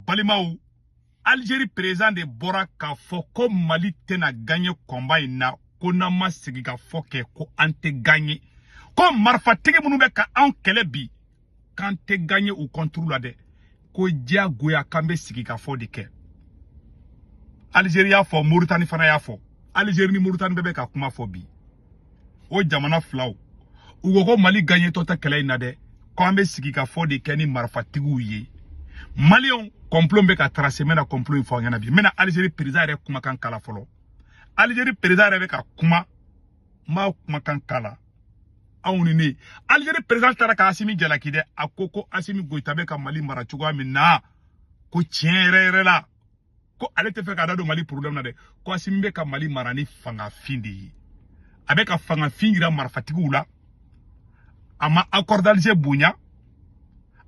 Balimao, Algérie président de Bora ka fo ko Mali tena gagné combat ina ko na ma sigi ka fo ke ko ante gagné ko marfa tege munu be ka an kele bi kan te gagné ou contrôle la de ko dia goya kambe sigi ka fo de ke Algérie ya fo Mauritanie fana ya fo Algérie ni Mauritanie bebe ka kuma fo bi o jamana flaw u ko Mali gagné tota kele ina de ko ambe sigi ka fo de ke ni marfa tigu ye Malion complot be ka tracer mena complot info ngana bi mena Algérie président re kuma kan kala folo Algérie président re be ka kuma kan kala awuni ne Algérie président tara ka Assimi Jalaki de akoko Assimi Goïta be ka Mali mara chugo minna ko tienre la ko ale te fe ka dado Mali problème na de ko Assimi be ka Mali mara ni fanga findi abe ka fanga fingira mara fatigu la ama accord d'Alger bunya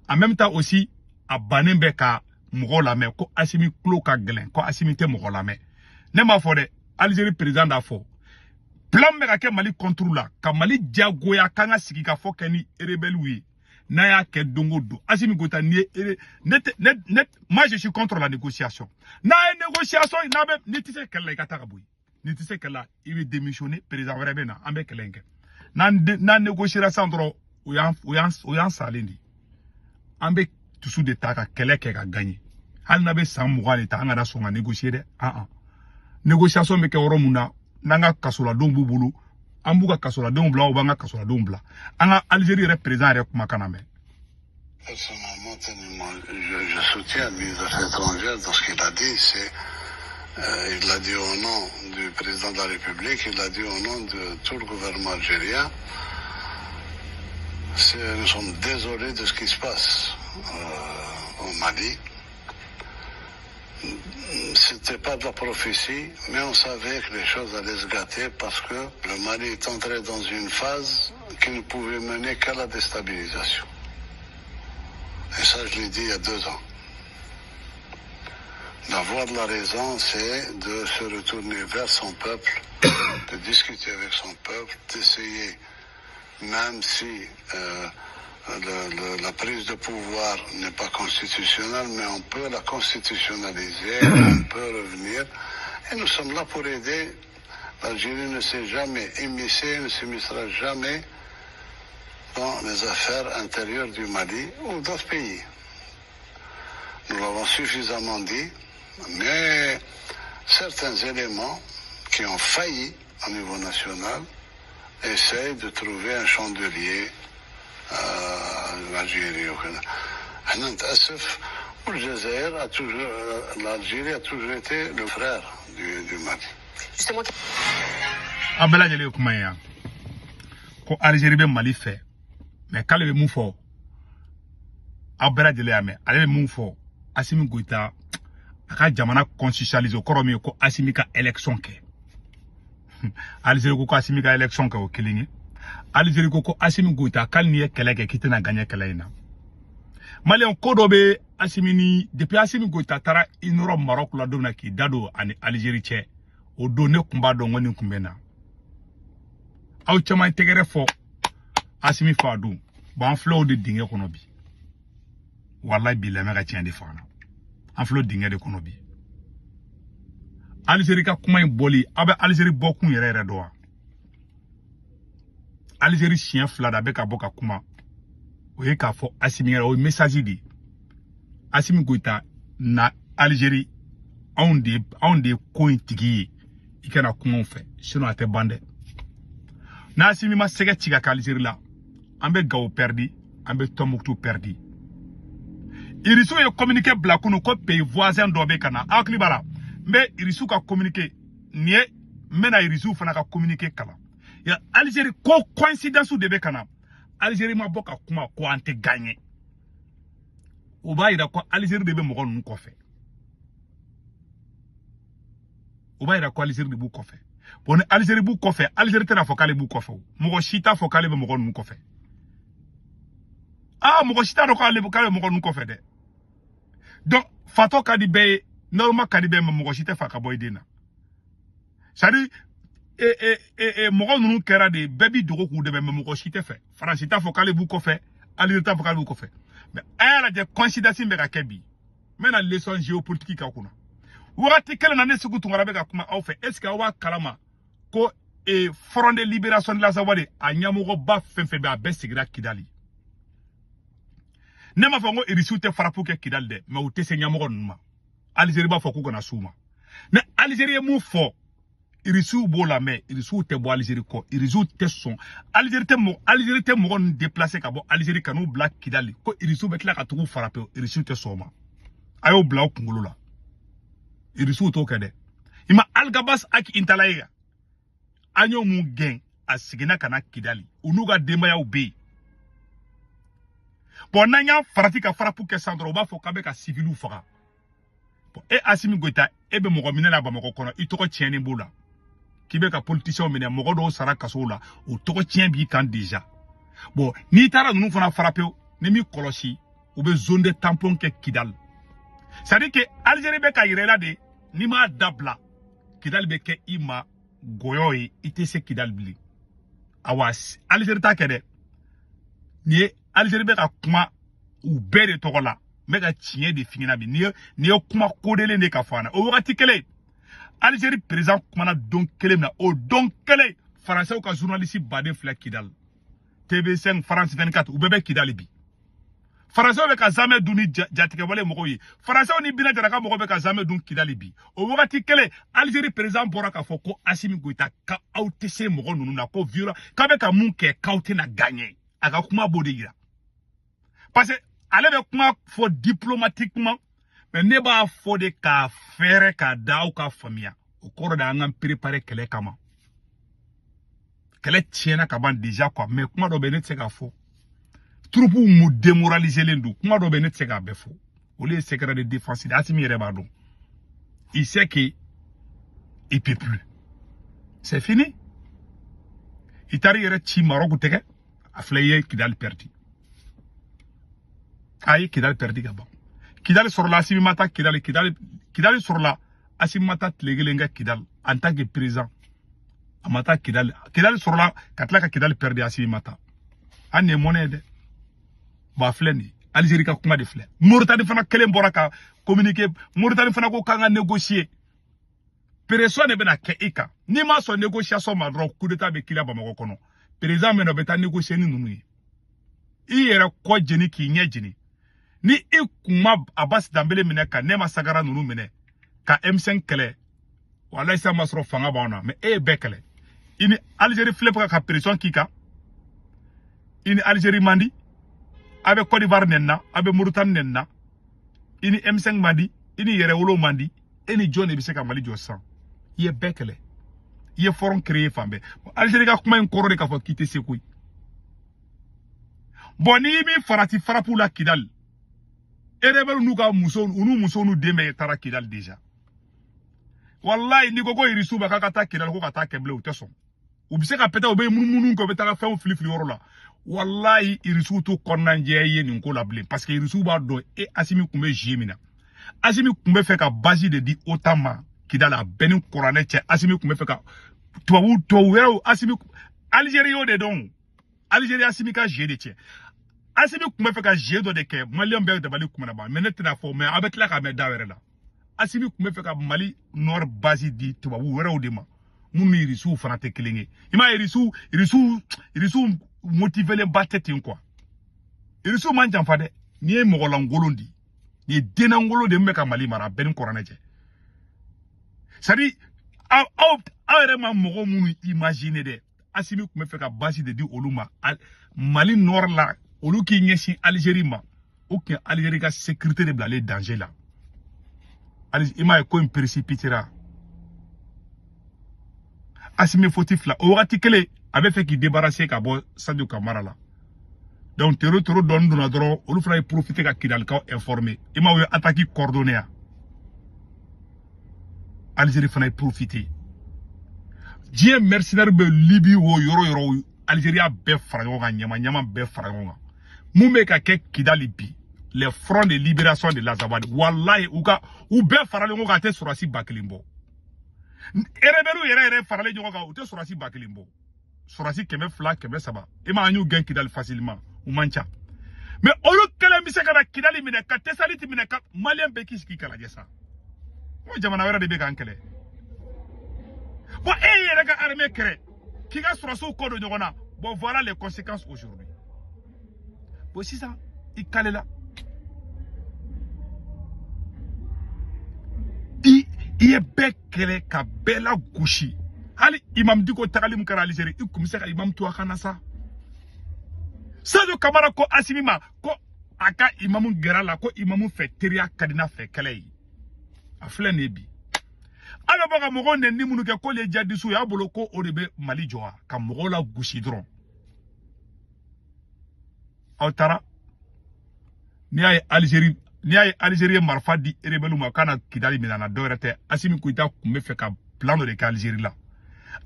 en même temps aussi a banen be ka mogo la me ko Assimi klo ka glen ko Assimi te mogo la me ne ma fo de Algérie président da fo plan me ka ke Mali contrôle la ka Mali diagoya kanga sigi ka fo keni rebelle wi na ya ke dongo do Assimi Goïta ni net moi je suis contre la négociation na négociation na be ni tise kala ka ta ka boy ni tise kala il veut démissionner président vrai be na ambe kelenge na négocier ça ndro o yan salindi ambe tout de ta ka kele ke ka gagner hal na be samuga ni ta ngada songa négocier de négociation me ke oromuna nanga kasola don bubulu ambuka kasola don bla obanga kasola don bla anga Algérie représente re kuma kana me personnellement je soutiens le ministre des Affaires étrangères dans ce qu'il a dit il l'a dit au nom du président de la République, il l'a dit au nom de tout le gouvernement algérien. Nous sommes désolés de ce qui se passe au Mali. C'était pas de la prophétie, mais on savait que les choses allaient se gâter parce que le Mali est entré dans une phase qui ne pouvait mener qu'à la déstabilisation. Et ça, je l'ai dit il y a 2 ans. La voie de la raison, c'est de se retourner vers son peuple, de discuter avec son peuple, d'essayer, même si la prise de pouvoir n'est pas constitutionnelle, mais on peut la constitutionnaliser, on peut revenir. Et nous sommes là pour aider. L'Algérie ne s'est jamais immiscée, ne s'immiscera jamais dans les affaires intérieures du Mali ou d'autres pays. Nous l'avons suffisamment dit, mais certains éléments qui ont failli au niveau national essayent de trouver un chandelier l'Algérie. L'Algérie a toujours été le frère du Mali. Justement. Abela jele kumaya. Ko Algérie be Mali fait. Mais quand le moufo Abela jele ame, ale moufo Assimi Goïta aka jamana constitutionnaliser koromi ko Assimi ka élection ke. Algérie ko Assimi ka élection ke o kelingi. Algérie ko Assimi Goïta kal ni keleke kitena gagner kelaina. Mali on kodobe Assimi ni depuis Assimi Goïta tara inoro Maroc la dona ki dado ani Algérie che o donné kumba do ngoni kumbena. Aw chama tegere fo Assimi fadu ba flow de dingue kono bi. Wallahi billahi mega tien de fana. En flow dingue de kono bi. Algérie ka kuma boli abe Algérie bokun yere do. Algérie chien flada be ka boka kuma. Oye ka fo Assimi o message di. Assimi Goïta na Algérie on de coin tigi ikana kuma fait sinon ate bande. Na Assimi ma sega tiga ka Algérie la. Ambe Gao perdi, ambe Tombouctou perdi. Irisu ye communiqué blakuno ko pays voisin dobe kana akli bara. Mais Irisu ka communiqué nie mena Irisu fana ka communiqué kala. Ya Algérie ko coïncidence de be kana. Algérie ma boka kuma ko ante gagné. O ba ira ko Algérie de be mo gon ko fe. O ba ira ko Algérie de bu ko fe. Bon Algérie bu ko fe, Algérie tena fokale bu ko fe. Mo chita fokale be mo gon ko fe. Ah, mo chita do kale bu kale mo gon ko fe de. Donc fato kadi be normal kadi be mo chita fa ka boy dina. Sadi mo gon nu kera de baby dogo ku de be mo chita fe. France ta fokale bu ko fe, Algérie ta fokale bu ko fe. Mais elle a des coïncidences be ka kebi. mena leçon géopolitique ka kuna wati kala na ne sugu tungara be ka kuma aw fe est ce que awa kalama ko front de libération de la Zawadi a nyamugo ba fenfe be a be sigira Kidali ne ma fango irisi te farapu ke Kidal de mais ou te se nyamugo numa Algérie ba foko kona suma mais Algérie mu fo irisi bo la mais irisi te bo Algérie ko irisi te son Algérie te mo déplacer ka bo Algérie kanu black Kidali ko irisi be kla ka tugu farape irisi te soma ayo bla okungulu la irisi to kede ima algabas ak intalaiga anyo mu gen asigina kana Kidali unuga demba ya ubi bon nanya farati ka farapu ke sandro ba fo kabe ka civilu faga bon Assimi Goïta be mogo minela ba mogo kono itoko tieni bula kibe ka politicien mine mogo do sara kasola o toko tien bi kan déjà bon ni tara nunu fana frappé ni mi kolosi ou be zone de tampon ke Kidal ça dit que Algérie be ka yirela de ni ma dabla Kidal be ke ima goyoyi ite se Kidal bli awas Algérie ta kede ni Algérie be ka kuma ou be de togola me ka tien de fingina bi ni kuma kodele ne ka fana o wakati kele Algérie président kumana don kele na o don kele français ou ka journaliste bade fla Kidal TV5 France 24 ou bebe Kidal bi français be ka zame duni jatike wale moko yi français ni bina jaraka moko be ka zame dun Kidal bi o wakati kele Algérie président bora ka foko Assimi Goïta ka autese moko nunu na ko viola ka be ka mun ke kaute na gagner aka kuma bode yira parce que allez be kuma fo diplomatiquement mais ne ba fo de ka faire ka daw ka famia o koro da ngam préparer kele kama kele tiena ka ban déjà quoi mais kuma do be ne tseka fo troupe mu démoraliser lendu kuma do be ne tseka be fo o les secret de défense d'Assimi reba do il sait que il peut plus c'est fini itari yere chi Maroc teke aflaye Kidal perdu ayi Kidal perdu gaba Kidal sur la Assimi mata Kidal sur la Assimi mata tlegelenga Kidal en tant que président amata Kidal sur la katla ka Kidal perdu Assimi mata ane monnaie de ba fleni Algérie ka kuma de fle Mauritanie fana kelen boraka communiquer Mauritanie fana ko kanga négocier pression ne bena ke ika ni ma so négociation ma dro coup d'état be kila ba mako kono président me no beta négocier ni nunu yi yere ko jeni ki nye jeni ni ikuma Abbas Dambele mine ka nema sagara nunu mine ka M5 kele wala isa masro fanga baona mais bekele ini Algérie flip ka pression kika ini Algérie mandi abe Côte d'Ivoire nenna abe Mauritanie nenna ini M5 mandi ini yere wolo mandi ini John ebise ka Mali josan ye bekele ye foron créer fambe Algérie ka kuma en korode ka fo quitter sekui boni mi farati farapu la Kidal erebel nuka muso nu deme tara Kidal déjà wallahi ni gogo irisu ba kata Kidal ko kata keble o teson u bise ka peta o be mununu ko beta ka fe flifli worola wallahi irisu to konnanje ye ni ko la blé parce que irisu ba do e Assimi kumbe jimina Assimi kumbe fe ka basi de di otama Kidal a benin korane che Assimi kumbe fe ka to wero Assimi Algérie yo de don Algérie Assimi ka jede che Assimi kumbe fe ka jedo de ke Malien be de bali kumana ba mais netina fo mais avec la ka me dawere la Assimi kumbe fe ka Mali nord basi di to wero de ma mun irisu fana te kelinge ima irisu motiver les battetin quoi irisu man jamfa de ni e mogola ngolondi ni denangolo de meka Mali mara benin korane che sadi awere ma mogo munu imaginer de Assimi kumbe fe ka basi de di oluma Mali nord la olu ki nyesi Algérie ma aucun Algérie ka sécurité de blaler danger là ima ko précipitera Assimi fautif là au article avait fait qu'il débarrasser ka bo Sadio Kamara là donc tero don dona dro olu fera profiter ka Kidal ka informer ima wo attaque coordonnée Algérie fana profiter Dieu mercenaire be Libye wo yoro Algérie be faragonga nyama be faragonga mumbe ka ke Kidal bi les fronts de libération de l'Azawad wallahi ou be faragonga ka te surasi bakilimbo ereberu yere farale jonga ka ute surasi bakilimbo surasi keme fla keme saba ima anyu gen Kidal facilement ou mancha mais olu kala mi se kana kidali mine ka tesaliti mine ka malien be kiski kala jesa mo jamana wera de be kan kele bon yere ka armée crée qui ga suraso ko do nyogona bon voilà les conséquences aujourd'hui bon c'est ça il kale là il est bekele ka bela gushi hali imam diko tagalim kara Algérie ikum se ka imam to kana sa Sadio Kamara ko asimima ko aka imamu gerala ko imamu fe teria kadina fe kele afle nebi ala baga mogo ne ni munu ke ko le jadisu ya bolo ko orebe Mali joa ka mogo la gushi dron awtara ni ay Algérie marfa di rebelu ma kana kidali minana dorete asimi kuita kumbe fe ka plan de ka Algérie la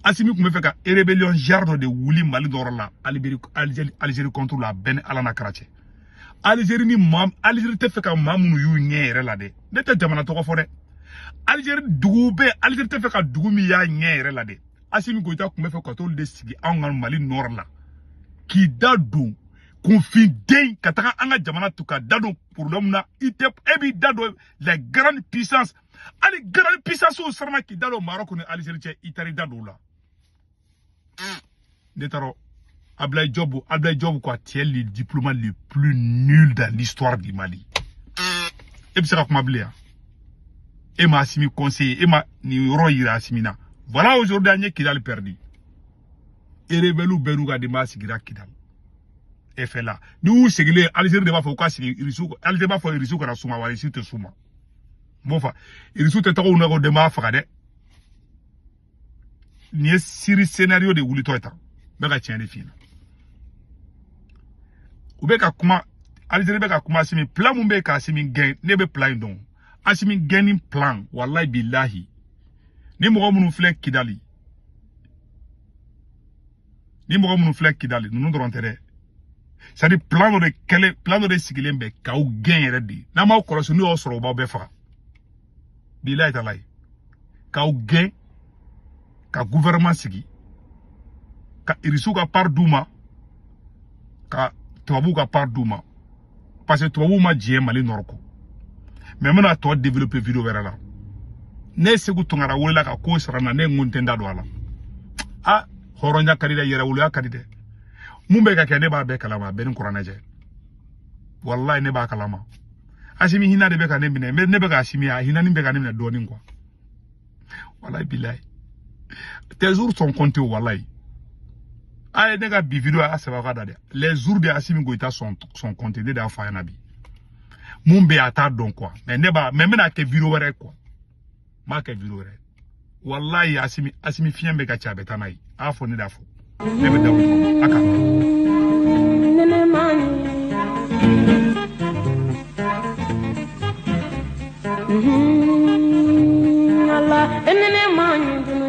asimi kumbe fe ka rébellion jardo de wuli Mali dorla Algérie contre la ben alana karache Algérie ni mam Algérie te fe ka mamunu yu nyere la de te jamana to ko fore Algérie dugube Algérie te fe ka dugumi ya nyere la de asimi kuita kumbe fe ko to de sigi angal Mali nord la ki dadu confident kataka anga jamana tuka dado problème na itep ebi dado les grandes puissances ali grande puissance au sarma ki dado Maroc ne Algérie che itari dado la netaro Abdoulaye Diop quoi tu es le diplomate le plus nul dans l'histoire du Mali et puis ça comme Abdoulaye et ma assimi conseiller et ma ni royira assimina voilà aujourd'hui anye Kidal perdu et rebelu beruga de ma sigira Kidal et fait là nous c'est Algérie de ba fo ka sigi irisu Algérie ba fo irisu kana suma wala irisu te suma bon fa irisu te tago na ko de ma fa de ni siri scénario de wuli to eta be ka tiens de fina ou be ka kuma Algérie be ka kuma simi plan mu be ka simi gain ne be plan don asimi gaining plan wallahi billahi ni mo munu flek Kidali nous devons enterrer c'est à dire plan de sigilembe ka ou gain redi na ma ko so ni o soro ba be fa billahi talay ka ou gain ka gouvernement sigi ka irisu ka par duma ka tobu ka par duma parce que tobu ma jie Mali norko mais mena to développer vidéo vera la ne segu tongara wala ka ko sarana ne nguntenda do ala ah horonya kadida yera wulu akadide mumbe ka kende ba be kalama ben kuranaje wallahi ne ba kalama asimi hina de be ka ne bine ne be ka asimi ya hina ni be ka ne do ni quoi wallahi billahi tes jours sont comptés wallahi ay ne ga bi vidéo a se ba ka dade les jours de asimi goita sont comptés de da fa nabi mumbe ata don quoi mais ne ba même na ke vidéo were quoi ma ke vidéo were wallahi asimi fiembe ka cha betanai afo ni dafo nebe dawo aka nene mani Allah nene mani